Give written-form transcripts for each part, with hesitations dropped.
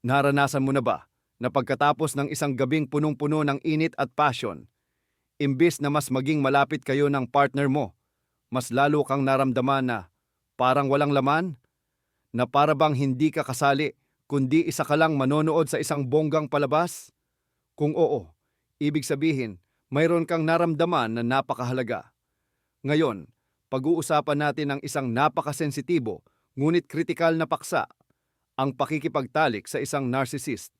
Naranasan mo na ba na pagkatapos ng isang gabing punong-puno ng init at passion, imbis na mas maging malapit kayo ng partner mo, mas lalo kang naramdaman na parang walang laman? Na para bang hindi ka kasali, kundi isa ka lang manonood sa isang bonggang palabas? Kung oo, ibig sabihin, mayroon kang naramdaman na napakahalaga. Ngayon, pag-uusapan natin ang isang napakasensitibo ngunit kritikal na paksa, ang pakikipagtalik sa isang narcissist.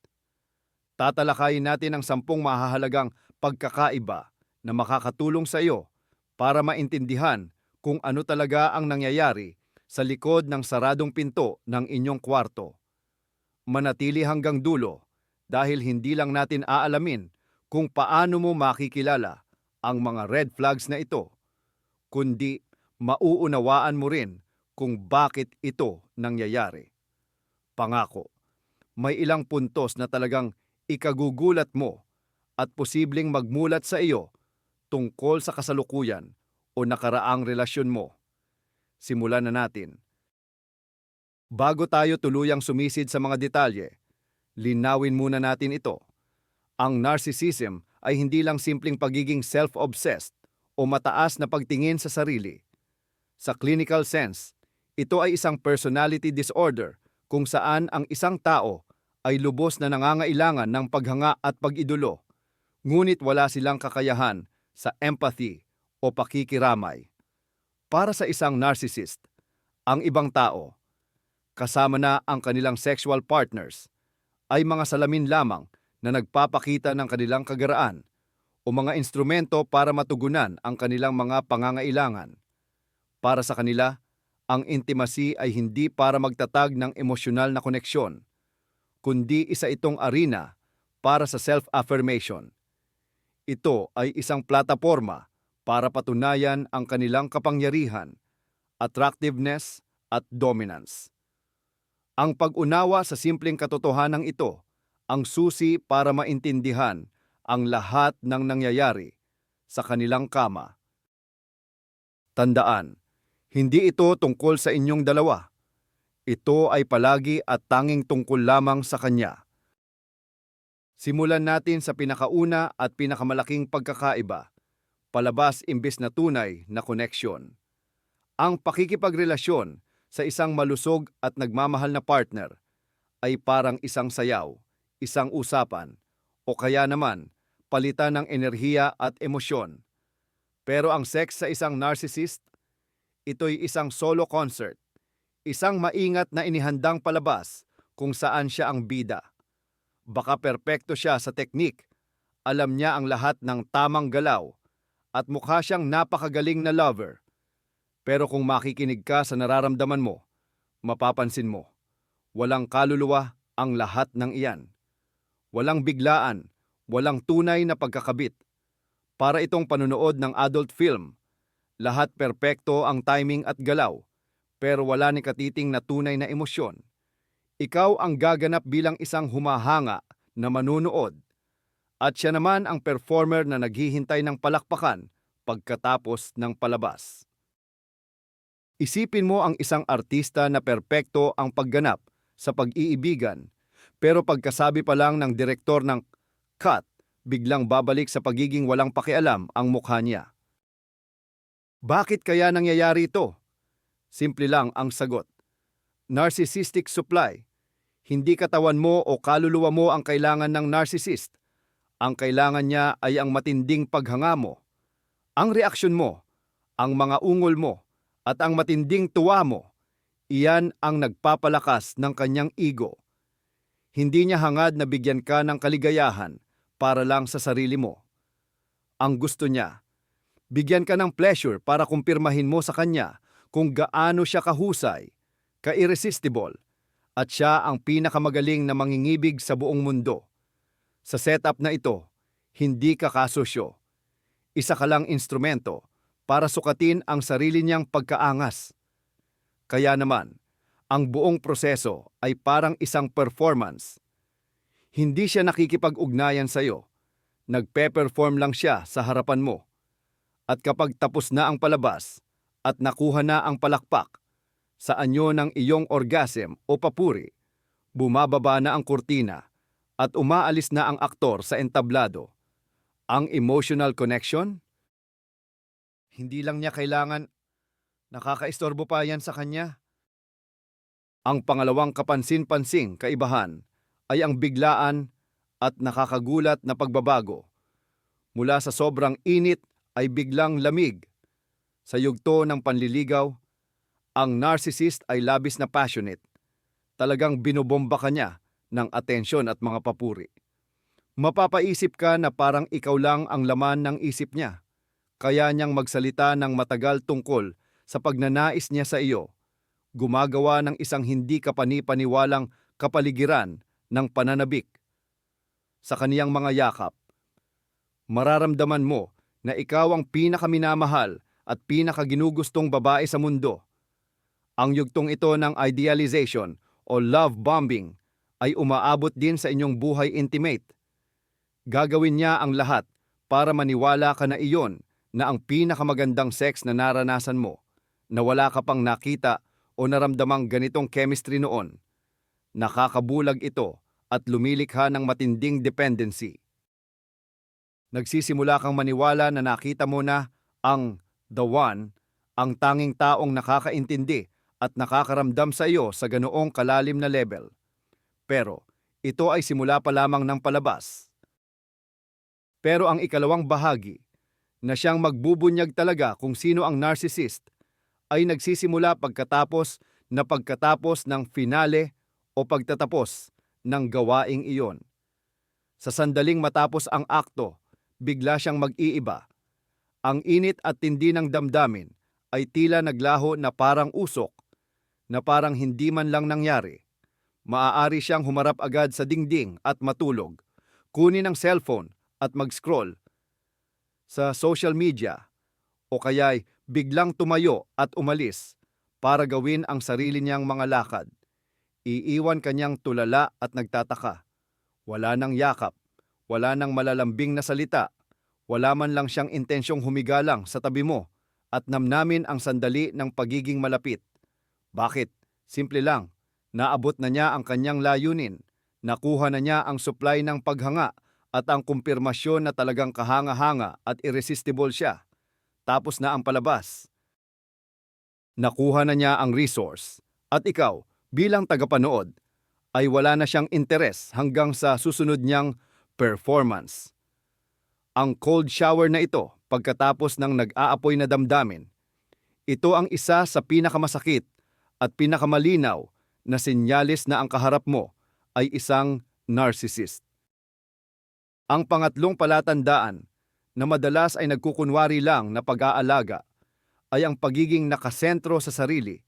Tatalakayin natin ang 10 mahahalagang pagkakaiba na makakatulong sa iyo para maintindihan kung ano talaga ang nangyayari sa likod ng saradong pinto ng inyong kwarto. Manatili hanggang dulo dahil hindi lang natin aalamin kung paano mo makikilala ang mga red flags na ito, kundi mauunawaan mo rin kung bakit ito nangyayari. Pangako, may ilang puntos na talagang ikagugulat mo at posibleng magmulat sa iyo tungkol sa kasalukuyan o nakaraang relasyon mo. Simulan na natin. Bago tayo tuluyang sumisid sa mga detalye, linawin muna natin ito. Ang narcissism ay hindi lang simpleng pagiging self-obsessed o mataas na pagtingin sa sarili. Sa clinical sense, ito ay isang personality disorder kung saan ang isang tao ay lubos na nangangailangan ng paghanga at pag-idolo, ngunit wala silang kakayahan sa empathy o pakikiramay. Para sa isang narcissist, ang ibang tao, kasama na ang kanilang sexual partners, ay mga salamin lamang na nagpapakita ng kanilang kagaraan o mga instrumento para matugunan ang kanilang mga pangangailangan. Para sa kanila, ang intimacy ay hindi para magtatag ng emosyonal na koneksyon, kundi isa itong arena para sa self-affirmation. Ito ay isang plataporma para patunayan ang kanilang kapangyarihan, attractiveness at dominance. Ang pag-unawa sa simpleng katotohanan ito ang susi para maintindihan ang lahat ng nangyayari sa kanilang kama. Tandaan, hindi ito tungkol sa inyong dalawa. Ito ay palagi at tanging tungkol lamang sa kanya. Simulan natin sa pinakauna at pinakamalaking pagkakaiba, palabas imbes na tunay na koneksyon. Ang pakikipagrelasyon sa isang malusog at nagmamahal na partner ay parang isang sayaw, isang usapan, o kaya naman palitan ng enerhiya at emosyon. Pero ang sex sa isang narcissist, ito'y isang solo concert, isang maingat na inihandang palabas kung saan siya ang bida. Baka perpekto siya sa teknik, alam niya ang lahat ng tamang galaw, at mukha siyang napakagaling na lover. Pero kung makikinig ka sa nararamdaman mo, mapapansin mo, walang kaluluwa ang lahat ng iyan. Walang biglaan, walang tunay na pagkakabit. Para itong panunood ng adult film, lahat perpekto ang timing at galaw, pero wala ni katiting na tunay na emosyon. Ikaw ang gaganap bilang isang humahanga na manunood, at siya naman ang performer na naghihintay ng palakpakan pagkatapos ng palabas. Isipin mo ang isang artista na perpekto ang pagganap sa pag-iibigan, pero pagkasabi pa lang ng direktor ng cut, biglang babalik sa pagiging walang pakialam ang mukha niya. Bakit kaya nangyayari ito? Simple lang ang sagot. Narcissistic supply. Hindi katawan mo o kaluluwa mo ang kailangan ng narcissist. Ang kailangan niya ay ang matinding paghanga mo, ang reaksyon mo, ang mga ungol mo, at ang matinding tuwa mo. Iyan ang nagpapalakas ng kanyang ego. Hindi niya hangad na bigyan ka ng kaligayahan para lang sa sarili mo. Ang gusto niya, bigyan ka ng pleasure para kumpirmahin mo sa kanya kung gaano siya kahusay, ka-irresistible, at siya ang pinakamagaling na mangingibig sa buong mundo. Sa setup na ito, hindi ka kasosyo. Isa ka lang instrumento para sukatin ang sarili niyang pagkaangas. Kaya naman, ang buong proseso ay parang isang performance. Hindi siya nakikipag-ugnayan sa iyo. Nagpe-perform lang siya sa harapan mo. At kapag tapos na ang palabas at nakuha na ang palakpak sa anyo ng iyong orgasm o papuri, Bumababa na ang kurtina at umaalis na ang aktor sa entablado. Ang emotional connection? Hindi lang niya kailangan, nakakaistorbo pa yan sa kanya. Ang pangalawang kapansin-pansing kaibahan ay ang biglaan at nakakagulat na pagbabago. Mula sa sobrang init ay biglang lamig. Sa yugto ng panliligaw, ang narcissist ay labis na passionate. Talagang binobomba ka niya ng atensyon at mga papuri. Mapapaisip ka na parang ikaw lang ang laman ng isip niya. Kaya niyang magsalita ng matagal tungkol sa pagnanais niya sa iyo. Gumagawa ng isang hindi kapani-paniwalang kapaligiran ng pananabik. Sa kaniyang mga yakap, mararamdaman mo na ikaw ang pinakaminamahal at pinakaginugustong babae sa mundo. Ang yugtong ito ng idealization o love bombing ay umaabot din sa inyong buhay intimate. Gagawin niya ang lahat para maniwala ka na iyon na ang pinakamagandang sex na naranasan mo, na wala ka pang nakita o naramdamang ganitong chemistry noon. Nakakabulag ito at lumilikha ng matinding dependency. Nagsisimula kang maniwala na nakita mo na ang the one, ang tanging taong nakakaintindi at nakakaramdam sa iyo sa ganoong kalalim na level. Pero ito ay simula pa lamang ng palabas. Pero ang ikalawang bahagi, na siyang magbubunyag talaga kung sino ang narcissist, ay nagsisimula pagkatapos ng finale o pagtatapos ng gawaing iyon. Sa sandaling matapos ang akto, bigla siyang mag-iiba. Ang init at tindi ng damdamin ay tila naglaho na parang usok, na parang hindi man lang nangyari. Maaari siyang humarap agad sa dingding at matulog, kunin ang cellphone at mag-scroll sa social media, o kaya'y biglang tumayo at umalis para gawin ang sarili niyang mga lakad. Iiwan kanyang tulala at nagtataka. Wala nang yakap, wala nang malalambing na salita, wala man lang siyang intensyong humigalang sa tabi mo at namnamin ang sandali ng pagiging malapit. Bakit? Simple lang. Naabot na niya ang kanyang layunin. Nakuha na niya ang supply ng paghanga at ang kumpirmasyon na talagang kahanga-hanga at irresistible siya. Tapos na ang palabas. Nakuha na niya ang resource. At ikaw, bilang tagapanood, ay wala na siyang interes hanggang sa susunod niyang performance. Ang cold shower na ito, pagkatapos ng nag-aapoy na damdamin, ito ang isa sa pinakamasakit at pinakamalinaw na senyales na ang kaharap mo ay isang narcissist. Ang pangatlong palatandaan na madalas ay nagkukunwari lang na pag-aalaga ay ang pagiging nakasentro sa sarili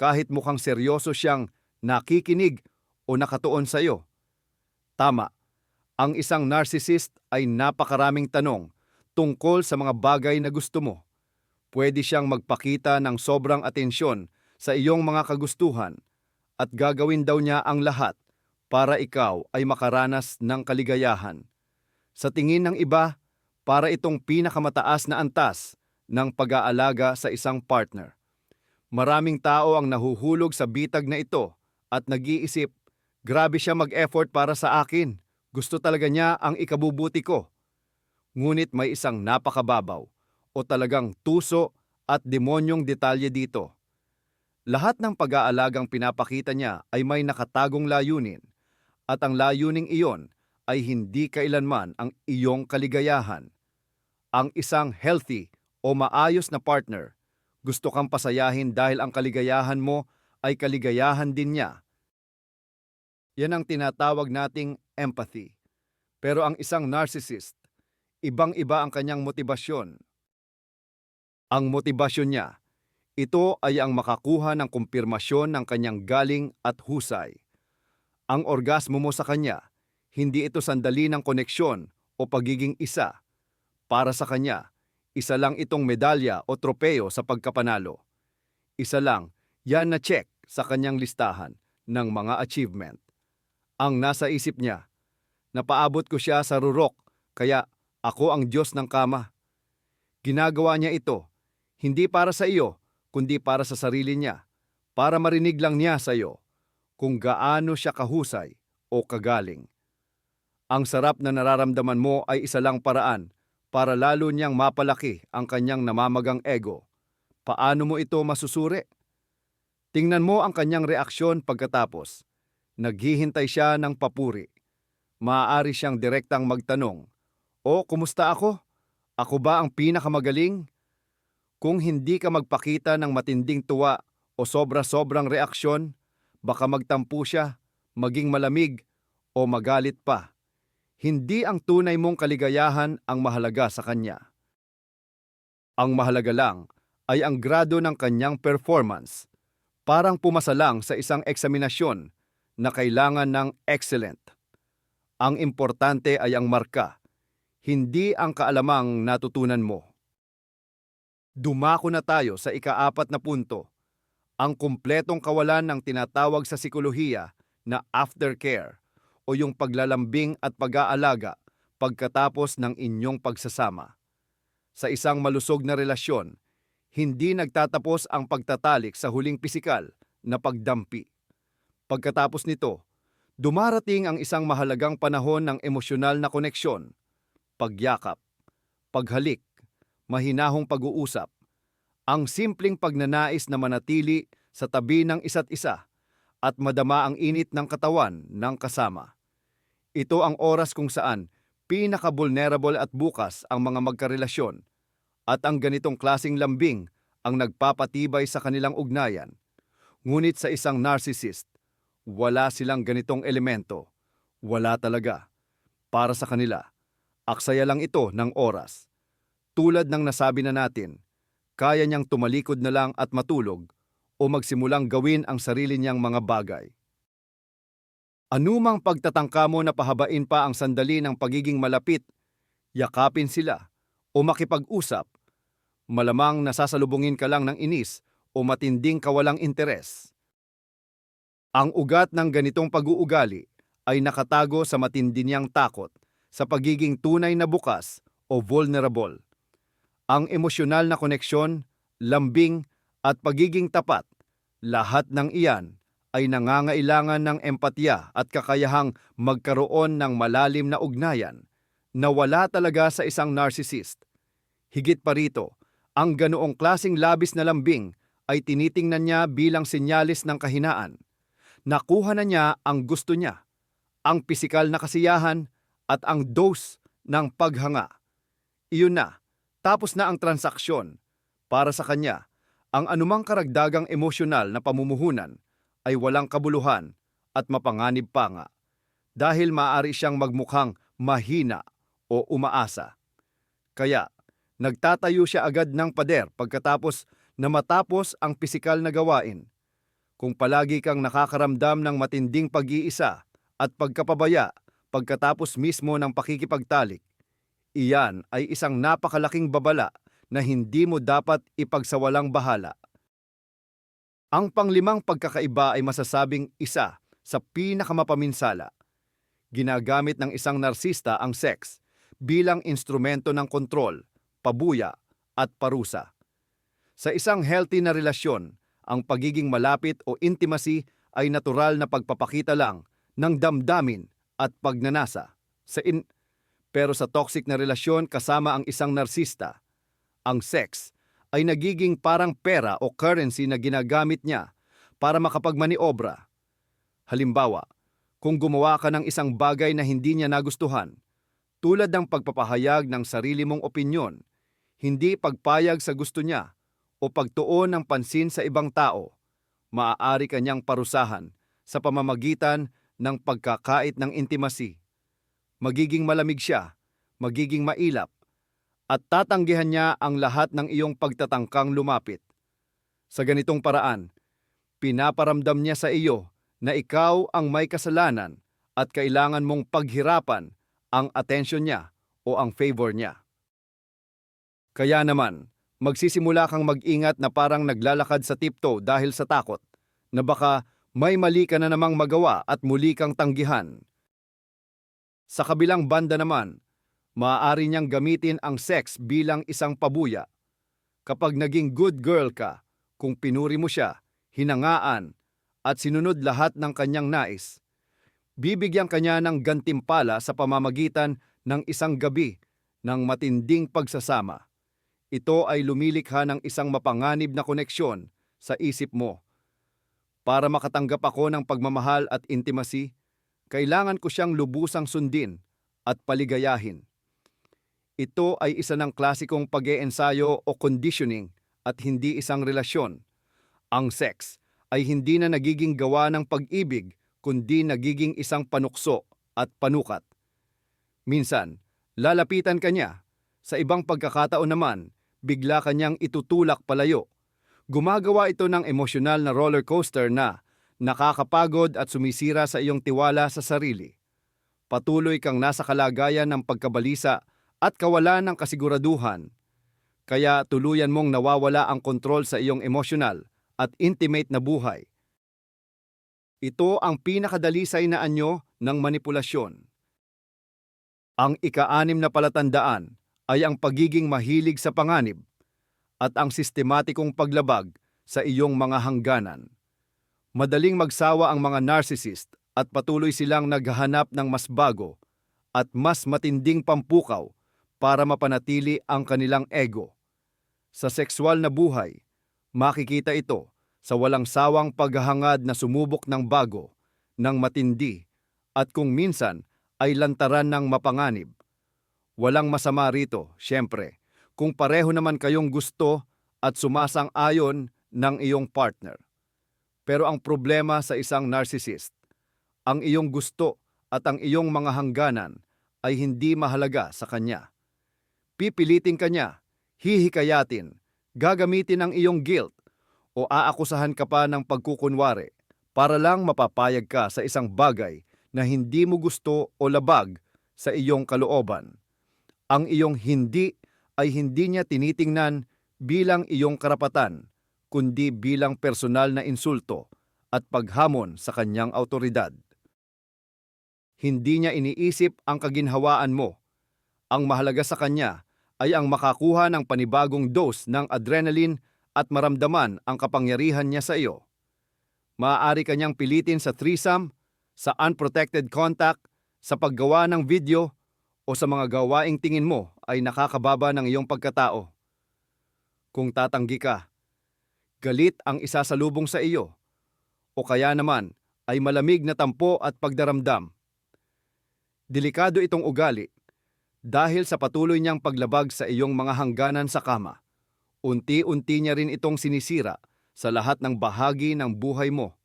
kahit mukhang seryoso siyang nakikinig o nakatuon sa iyo. Tama, ang isang narcissist ay napakaraming tanong tungkol sa mga bagay na gusto mo. Pwede siyang magpakita ng sobrang atensyon sa iyong mga kagustuhan at gagawin daw niya ang lahat para ikaw ay makaranas ng kaligayahan. Sa tingin ng iba, para itong pinakamataas na antas ng pag-aalaga sa isang partner. Maraming tao ang nahuhulog sa bitag na ito at nag-iisip, grabe siya mag-effort para sa akin. Gusto talaga niya ang ikabubuti ko. Ngunit may isang napakababaw o talagang tuso at demonyong detalye dito. Lahat ng pag-aalagang pinapakita niya ay may nakatagong layunin at ang layuning iyon ay hindi kailanman ang iyong kaligayahan. Ang isang healthy o maayos na partner, gusto kang pasayahin dahil ang kaligayahan mo ay kaligayahan din niya. Yan ang tinatawag nating empathy. Pero ang isang narcissist, ibang-iba ang kanyang motibasyon. Ang motibasyon niya, ito ay ang makakuha ng kumpirmasyon ng kanyang galing at husay. Ang orgasmo mo sa kanya, hindi ito sandali ng koneksyon o pagiging isa. Para sa kanya, isa lang itong medalya o tropeo sa pagkapanalo. Isa lang, yan na check sa kanyang listahan ng mga achievement. Ang nasa isip niya, napaabot ko siya sa rurok, kaya ako ang Diyos ng kama. Ginagawa niya ito, hindi para sa iyo, kundi para sa sarili niya, para marinig lang niya sa iyo. kung gaano siya kahusay o kagaling. Ang sarap na nararamdaman mo ay isa lang paraan para lalo niyang mapalaki ang kanyang namamagang ego. Paano mo ito masusuri? Tingnan mo ang kanyang reaksyon pagkatapos. Naghihintay siya ng papuri. Maaari siyang direktang magtanong, "O, kumusta ako? Ako ba ang pinakamagaling?" Kung hindi ka magpakita ng matinding tuwa o sobra-sobrang reaksyon, baka magtampo siya, maging malamig, o magalit pa. Hindi ang tunay mong kaligayahan ang mahalaga sa kanya. Ang mahalaga lang ay ang grado ng kanyang performance. Parang pumasa lang sa isang eksaminasyon na kailangan ng excellent. Ang importante ay ang marka, hindi ang kaalamang natutunan mo. Dumako na tayo sa ika-4 na punto, ang kumpletong kawalan ng tinatawag sa sikolohiya na aftercare o yung paglalambing at pag-aalaga pagkatapos ng inyong pagsasama. Sa isang malusog na relasyon, hindi nagtatapos ang pagtatalik sa huling pisikal na pagdampi. Pagkatapos nito, dumarating ang isang mahalagang panahon ng emosyonal na koneksyon, pagyakap, paghalik, mahinahong pag-uusap, ang simpleng pagnanais na manatili sa tabi ng isa't isa at madama ang init ng katawan ng kasama. Ito ang oras kung saan pinaka-vulnerable at bukas ang mga magkarelasyon at ang ganitong klasing lambing ang nagpapatibay sa kanilang ugnayan. Ngunit sa isang narcissist, wala silang ganitong elemento. Wala talaga. Para sa kanila, aksaya lang ito ng oras. Tulad ng nasabi na natin, kaya niyang tumalikod na lang at matulog o magsimulang gawin ang sarili niyang mga bagay. Anumang pagtatangka mo na pahabain pa ang sandali ng pagiging malapit, yakapin sila o makipag-usap, malamang nasasalubungin ka lang ng inis o matinding kawalang interes. Ang ugat ng ganitong pag-uugali ay nakatago sa matindi niyang takot sa pagiging tunay na bukas o vulnerable. Ang emosyonal na koneksyon, lambing at pagiging tapat, lahat ng iyan ay nangangailangan ng empatya at kakayahang magkaroon ng malalim na ugnayan na wala talaga sa isang narcissist. Higit pa rito, ang ganoong klasing labis na lambing ay tinitingnan niya bilang sinyalis ng kahinaan. Nakuha na niya ang gusto niya, ang pisikal na kasiyahan at ang dose ng paghanga. Iyon na, tapos na ang transaksyon. Para sa kanya, ang anumang karagdagang emosyonal na pamumuhunan ay walang kabuluhan at mapanganib pa nga, dahil maaari siyang magmukhang mahina o umaasa. Kaya, nagtatayo siya agad ng pader pagkatapos na matapos ang pisikal na gawain. Kung palagi kang nakakaramdam ng matinding pag-iisa at pagkapabaya pagkatapos mismo ng pakikipagtalik, iyan ay isang napakalaking babala na hindi mo dapat ipagsawalang bahala. Ang panglimang pagkakaiba ay masasabing isa sa pinakamapaminsala. Ginagamit ng isang narsista ang sex bilang instrumento ng kontrol, pabuya at parusa. Sa isang healthy na relasyon, ang pagiging malapit o intimacy ay natural na pagpapakita lang ng damdamin at pagnanasa. Pero sa toxic na relasyon kasama ang isang narsista, ang sex ay nagiging parang pera o currency na ginagamit niya para makapagmaniobra. Halimbawa, kung gumawa ka ng isang bagay na hindi niya nagustuhan, tulad ng pagpapahayag ng sarili mong opinyon, hindi pagpayag sa gusto niya, o pagtuon ng pansin sa ibang tao, maaari kanyang parusahan sa pamamagitan ng pagkakait ng intimacy. Magiging malamig siya, magiging mailap, at tatanggihan niya ang lahat ng iyong pagtatangkang lumapit. Sa ganitong paraan, pinaparamdam niya sa iyo na ikaw ang may kasalanan at kailangan mong paghirapan ang atensyon niya o ang favor niya. Kaya naman, magsisimula kang mag-ingat na parang naglalakad sa tiptoe dahil sa takot, na baka may mali ka na namang magawa at muli kang tanggihan. Sa kabilang banda naman, maaari niyang gamitin ang sex bilang isang pabuya. Kapag naging good girl ka, kung pinuri mo siya, hinangaan, at sinunod lahat ng kanyang nais, bibigyan kanya ng gantimpala sa pamamagitan ng isang gabi ng matinding pagsasama. Ito ay lumilikha ng isang mapanganib na koneksyon sa isip mo. Para makatanggap ako ng pagmamahal at intimacy, kailangan ko siyang lubusang sundin at paligayahin. Ito ay isa ng klasikong pag-eensayo o conditioning at hindi isang relasyon. Ang sex ay hindi na nagiging gawa ng pag-ibig kundi nagiging isang panukso at panukat. Minsan, lalapitan ka niya. Sa ibang pagkakataon naman, bigla kanyang itutulak palayo. Gumagawa ito ng emosyonal na roller coaster na nakakapagod at sumisira sa iyong tiwala sa sarili. Patuloy kang nasa kalagayan ng pagkabalisa at kawalan ng kasiguraduhan. Kaya tuluyan mong nawawala ang kontrol sa iyong emosyonal at intimate na buhay. Ito ang pinakadalisay na anyo ng manipulasyon. Ang ika-6 na palatandaan ay ang pagiging mahilig sa panganib at ang sistematikong paglabag sa iyong mga hangganan. Madaling magsawa ang mga narcissist at patuloy silang naghahanap ng mas bago at mas matinding pampukaw para mapanatili ang kanilang ego. Sa sexual na buhay, makikita ito sa walang sawang paghahangad na sumubok ng bago, ng matindi, at kung minsan ay lantaran ng mapanganib. Walang masama rito, syempre, kung pareho naman kayong gusto at sumasang-ayon ng iyong partner. Pero ang problema sa isang narcissist, ang iyong gusto at ang iyong mga hangganan ay hindi mahalaga sa kanya. Pipilitin ka niya, hihikayatin, gagamitin ang iyong guilt, o aakusahan ka pa ng pagkukunwari para lang mapapayag ka sa isang bagay na hindi mo gusto o labag sa iyong kalooban. Ang iyong hindi ay hindi niya tinitingnan bilang iyong karapatan, kundi bilang personal na insulto at paghamon sa kanyang awtoridad. Hindi niya iniisip ang kaginhawaan mo. Ang mahalaga sa kanya ay ang makakuha ng panibagong dose ng adrenaline at maramdaman ang kapangyarihan niya sa iyo. Maaari kanyang pilitin sa threesome, sa unprotected contact, sa paggawa ng video, o sa mga gawaing tingin mo ay nakakababa ng iyong pagkatao. Kung tatanggi ka, galit ang isasalubong sa iyo, o kaya naman ay malamig na tampo at pagdaramdam. Delikado itong ugali dahil sa patuloy niyang paglabag sa iyong mga hangganan sa kama. Unti-unti niya rin itong sinisira sa lahat ng bahagi ng buhay mo.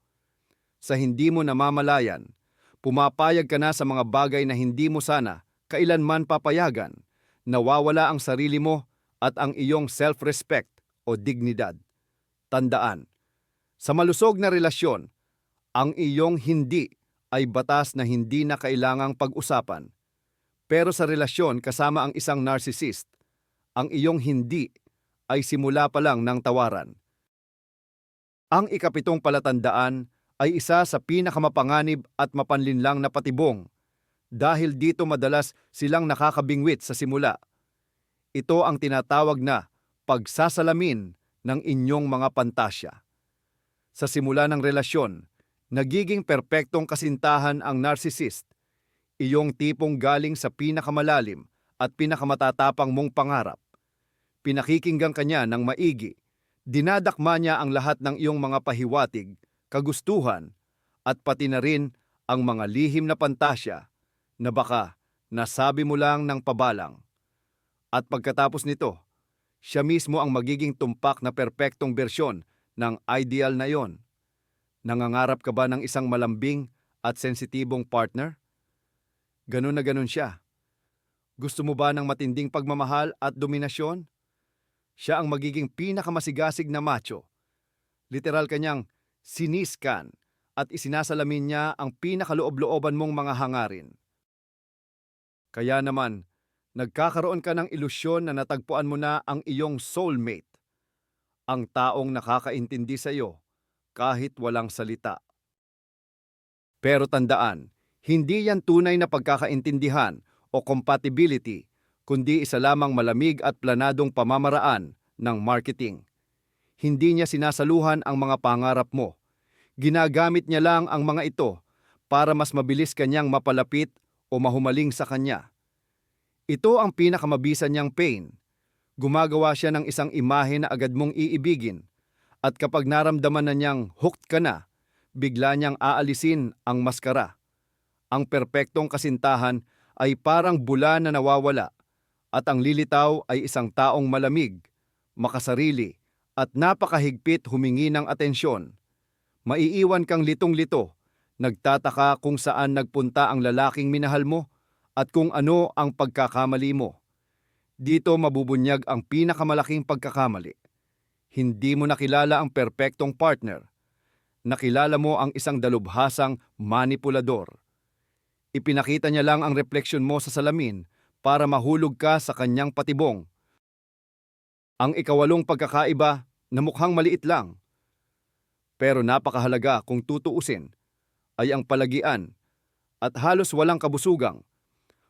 Sa hindi mo namamalayan, pumapayag ka na sa mga bagay na hindi mo sana kailanman papayagan, nawawala ang sarili mo at ang iyong self-respect o dignidad. Tandaan, sa malusog na relasyon, ang iyong hindi ay batas na hindi na kailangang pag-usapan. Pero sa relasyon kasama ang isang narcissist, ang iyong hindi ay simula pa lang ng tawaran. Ang ika-7 palatandaan ay isa sa pinakamapanganib at mapanlinlang na patibong dahil dito madalas silang nakakabingwit sa simula. Ito ang tinatawag na pagsasalamin ng inyong mga pantasya. Sa simula ng relasyon, nagiging perpektong kasintahan ang narcissist, iyong tipong galing sa pinakamalalim at pinakamatatapang mong pangarap. Pinakikinggan kanya ng maigi, dinadakma niya ang lahat ng iyong mga pahiwatig, kagustuhan, at pati na rin ang mga lihim na pantasya na baka nasabi mo lang ng pabalang. At pagkatapos nito, siya mismo ang magiging tumpak na perpektong bersyon ng ideal na iyon. Nangangarap ka ba ng isang malambing at sensitibong partner? Ganun na ganun siya. Gusto mo ba ng matinding pagmamahal at dominasyon? Siya ang magiging pinakamasigasig na macho. Literal kanyang siniskan at isinasalamin niya ang pinakaloob-looban mong mga hangarin. Kaya naman, nagkakaroon ka ng ilusyon na natagpuan mo na ang iyong soulmate, ang taong nakakaintindi sa iyo kahit walang salita. Pero tandaan, hindi yan tunay na pagkakaintindihan o compatibility, kundi isa lamang malamig at planadong pamamaraan ng marketing. Hindi niya sinasaluhan ang mga pangarap mo. Ginagamit niya lang ang mga ito para mas mabilis kanyang mapalapit o mahumaling sa kanya. Ito ang pinakamabisa niyang pain. Gumagawa siya ng isang imahe na agad mong iibigin at kapag naramdaman na niyang hooked ka na, bigla niyang aalisin ang maskara. Ang perpektong kasintahan ay parang bula na nawawala at ang lilitaw ay isang taong malamig, makasarili at napakahigpit humingi ng atensyon. Maiiwan kang litong-lito, nagtataka kung saan nagpunta ang lalaking minahal mo at kung ano ang pagkakamali mo. Dito mabubunyag ang pinakamalaking pagkakamali. Hindi mo nakilala ang perpektong partner. Nakilala mo ang isang dalubhasang manipulador. Ipinakita niya lang ang refleksyon mo sa salamin para mahulog ka sa kanyang patibong. Ang ikawalong pagkakaiba na mukhang maliit lang, pero napakahalaga kung tutuusin, ay ang palagian at halos walang kabusugang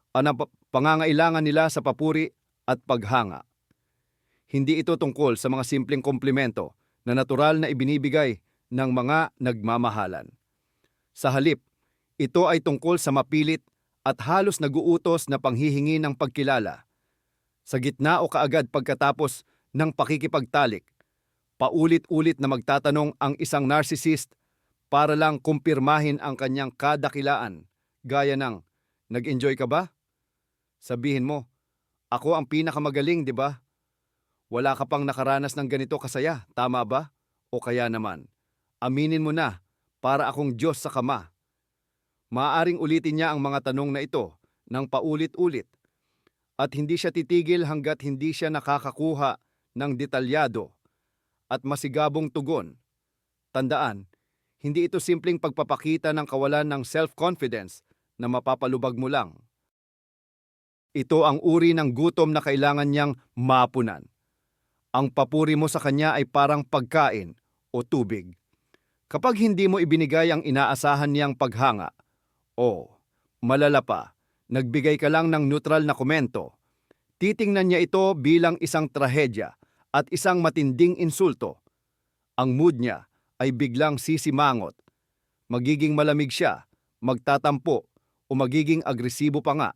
ang pangangailangan nila sa papuri at paghanga. Hindi ito tungkol sa mga simpleng komplimento na natural na ibinibigay ng mga nagmamahalan. Sa halip, ito ay tungkol sa mapilit at halos naguutos na panghihingi ng pagkilala. Sa gitna o kaagad pagkatapos ng pakikipagtalik, paulit-ulit na magtatanong ang isang narcissist para lang kumpirmahin ang kanyang kadakilaan, gaya ng, "Nag-enjoy ka ba?" Sabihin mo, "Ako ang pinakamagaling, di ba? Wala ka pang nakaranas ng ganito kasaya, tama ba? O kaya naman, aminin mo na para akong Diyos sa kama." Maaaring ulitin niya ang mga tanong na ito ng paulit-ulit at hindi siya titigil hanggat hindi siya nakakakuha ng detalyado at masigabong tugon. Tandaan, hindi ito simpleng pagpapakita ng kawalan ng self-confidence na mapapalubag mo lang. Ito ang uri ng gutom na kailangan niyang mapunan. Ang papuri mo sa kanya ay parang pagkain o tubig. Kapag hindi mo ibinigay ang inaasahan niyang paghanga, o malala pa, nagbigay ka lang ng neutral na komento, titingnan niya ito bilang isang trahedya at isang matinding insulto. Ang mood niya ay biglang sisimangot. Magiging malamig siya, magtatampo, o magiging agresibo pa nga.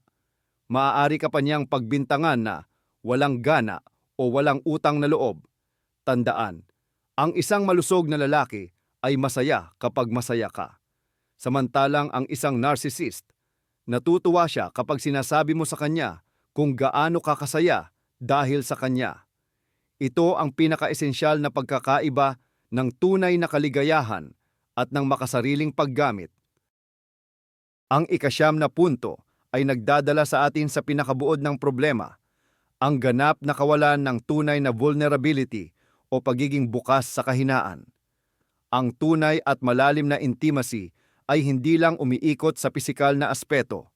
Maaari ka pa niyang pagbintangan na walang gana o walang utang na loob. Tandaan, ang isang malusog na lalaki ay masaya kapag masaya ka. Samantalang ang isang narcissist, natutuwa siya kapag sinasabi mo sa kanya kung gaano ka kasaya dahil sa kanya. Ito ang pinaka-esensyal na pagkakaiba ng tunay na kaligayahan at ng makasariling paggamit. Ang ikasyam na punto ay nagdadala sa atin sa pinakabuod ng problema, ang ganap na kawalan ng tunay na vulnerability o pagiging bukas sa kahinaan. Ang tunay at malalim na intimacy ay hindi lang umiikot sa pisikal na aspeto.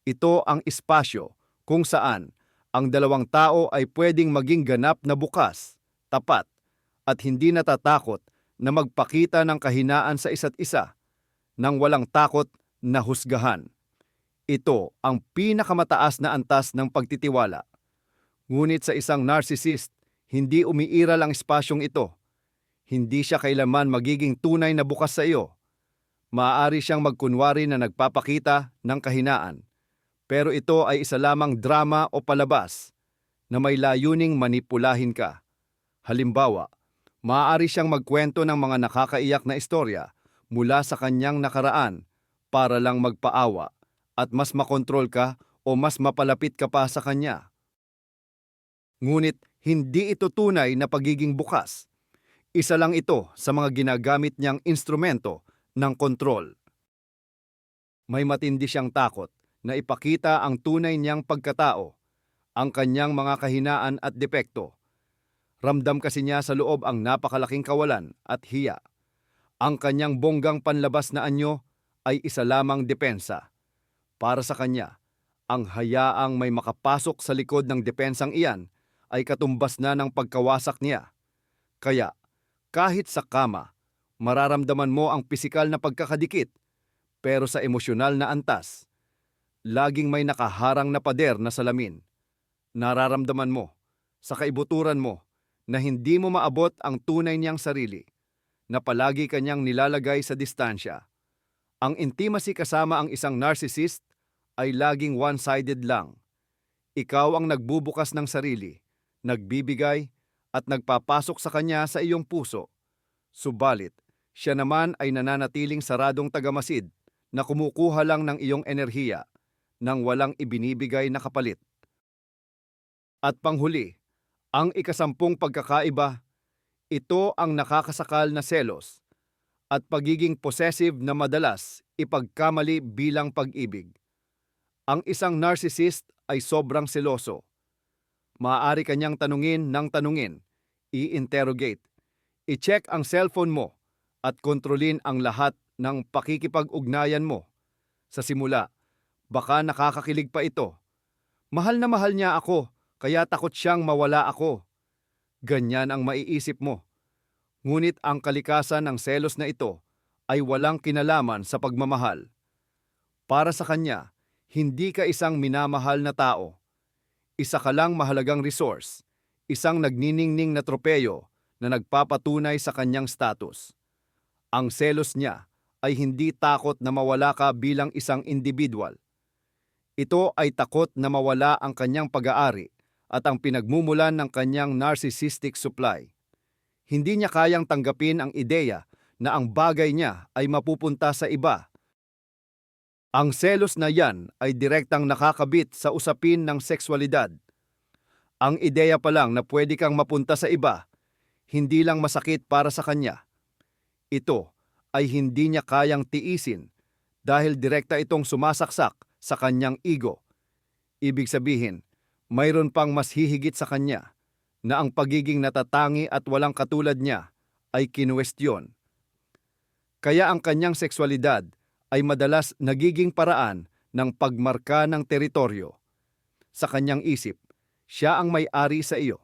Ito ang espasyo kung saan ang dalawang tao ay pwedeng maging ganap na bukas, tapat, at hindi natatakot na magpakita ng kahinaan sa isa't isa, nang walang takot na husgahan. Ito ang pinakamataas na antas ng pagtitiwala. Ngunit sa isang narcissist, hindi umiiral ang espasyong ito. Hindi siya kailanman magiging tunay na bukas sa iyo. Maaari siyang magkunwari na nagpapakita ng kahinaan, pero ito ay isa lamang drama o palabas na may layuning manipulahin ka. Halimbawa, maaari siyang magkwento ng mga nakakaiyak na istorya mula sa kanyang nakaraan para lang magpaawa at mas makontrol ka o mas mapalapit ka pa sa kanya. Ngunit hindi ito tunay na pagiging bukas. Isa lang ito sa mga ginagamit niyang instrumento ng kontrol. May matindi siyang takot na ipakita ang tunay niyang pagkatao, ang kanyang mga kahinaan at depekto. Ramdam kasi niya sa loob ang napakalaking kawalan at hiya. Ang kanyang bonggang panlabas na anyo ay isa lamang depensa. Para sa kanya, ang hayaang may makapasok sa likod ng depensang iyan ay katumbas na ng pagkawasak niya. Kaya, kahit sa kama, mararamdaman mo ang pisikal na pagkakadikit, pero sa emosyonal na antas, laging may nakaharang na pader na salamin. Nararamdaman mo, sa kaibuturan mo, na hindi mo maabot ang tunay niyang sarili. na palagi kanyang nilalagay sa distansya. Ang intimacy kasama ang isang narcissist ay laging one-sided lang. Ikaw ang nagbubukas ng sarili, nagbibigay, at nagpapasok sa kanya sa iyong puso. Subalit, siya naman ay nananatiling saradong tagamasid na kumukuha lang ng iyong enerhiya nang walang ibinibigay na kapalit. At panghuli, ang ikasampung pagkakaiba, ito ang nakakasakal na selos at pagiging possessive na madalas ipagkamali bilang pag-ibig. Ang isang narcissist ay sobrang seloso. Maaari kanyang tanungin ng tanungin, i-interrogate, i-check ang cellphone mo at kontrolin ang lahat ng pakikipag-ugnayan mo. Sa simula, baka nakakakilig pa ito. Mahal na mahal niya ako, kaya takot siyang mawala ako. Ganyan ang maiisip mo. Ngunit ang kalikasan ng selos na ito ay walang kinalaman sa pagmamahal. Para sa kanya, hindi ka isang minamahal na tao. Isa ka lang mahalagang resource, isang nagniningning na tropeyo na nagpapatunay sa kanyang status. Ang selos niya ay hindi takot na mawala ka bilang isang individual. Ito ay takot na mawala ang kanyang pag-aari at ang pinagmumulan ng kanyang narcissistic supply. Hindi niya kayang tanggapin ang ideya na ang bagay niya ay mapupunta sa iba. Ang selos na yan ay direktang nakakabit sa usapin ng sexualidad. Ang ideya pa lang na pwede kang mapunta sa iba, hindi lang masakit para sa kanya. Ito ay hindi niya kayang tiisin dahil direkta itong sumasaksak sa kanyang ego. Ibig sabihin, mayroon pang mas hihigit sa kanya na ang pagiging natatangi at walang katulad niya ay kinuwestiyon. Kaya ang kanyang sexualidad ay madalas nagiging paraan ng pagmarka ng teritoryo. Sa kanyang isip, siya ang may-ari sa iyo.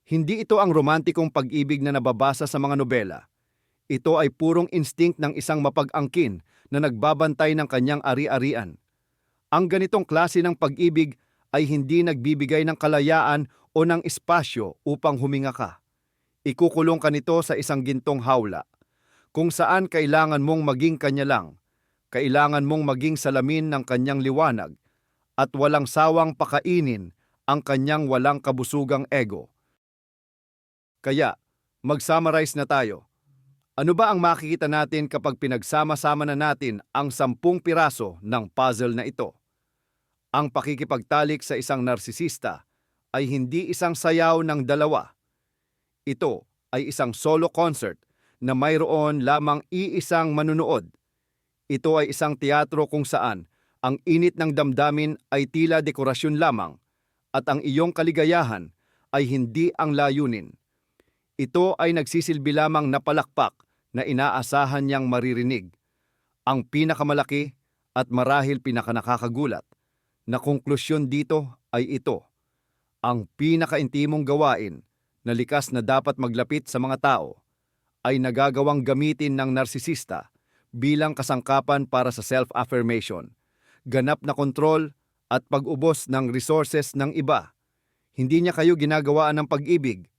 Hindi ito ang romantikong pag-ibig na nababasa sa mga nobela. Ito ay purong instinct ng isang mapag-angkin na nagbabantay ng kanyang ari-arian. Ang ganitong klase ng pag-ibig ay hindi nagbibigay ng kalayaan o ng espasyo upang huminga ka. Ikukulong ka nito sa isang gintong hawla, kung saan kailangan mong maging kanya lang. Kailangan mong maging salamin ng kanyang liwanag at walang sawang pakainin ang kanyang walang kabusugang ego. Kaya, mag-summarize na tayo. Ano ba ang makikita natin kapag pinagsama-sama na natin ang 10 piraso ng puzzle na ito? Ang pakikipagtalik sa isang narsisista ay hindi isang sayaw ng dalawa. Ito ay isang solo concert na mayroon lamang iisang manunood. Ito ay isang teatro kung saan ang init ng damdamin ay tila dekorasyon lamang at ang iyong kaligayahan ay hindi ang layunin. Ito ay nagsisilbi lamang na palakpak na inaasahan niyang maririnig. Ang pinakamalaki at marahil pinakanakakagulat na konklusyon dito ay ito. Ang pinakaintimong gawain na likas na dapat maglapit sa mga tao ay nagagawang gamitin ng narsisista bilang kasangkapan para sa self-affirmation, ganap na kontrol at pag-ubos ng resources ng iba. Hindi niya kayo ginagawaan ng pag-ibig.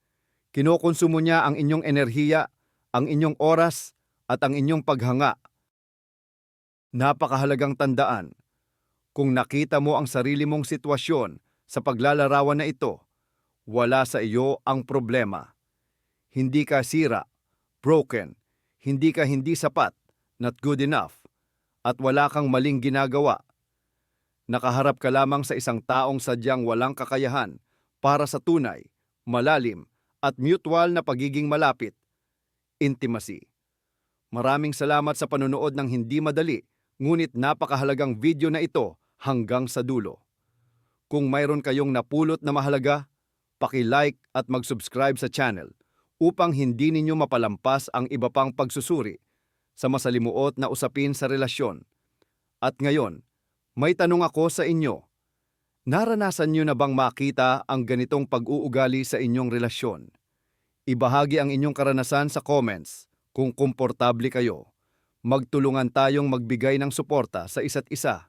Kinokonsumo niya ang inyong enerhiya, ang inyong oras at ang inyong paghanga. Napakahalagang tandaan, kung nakita mo ang sarili mong sitwasyon sa paglalarawan na ito, wala sa iyo ang problema. Hindi ka sira, broken, hindi ka hindi sapat, not good enough, at wala kang maling ginagawa. Nakaharap ka lamang sa isang taong sadyang walang kakayahan para sa tunay, malalim, at mutual na pagiging malapit. Intimacy. Maraming salamat sa panonood ng hindi madali, ngunit napakahalagang video na ito hanggang sa dulo. Kung mayroon kayong napulot na mahalaga, paki-like at mag-subscribe sa channel upang hindi ninyo mapalampas ang iba pang pagsusuri sa masalimuot na usapin sa relasyon. At ngayon, may tanong ako sa inyo. Naranasan niyo na bang makita ang ganitong pag-uugali sa inyong relasyon? Ibahagi ang inyong karanasan sa comments kung komportable kayo. Magtulungan tayong magbigay ng suporta sa isa't isa.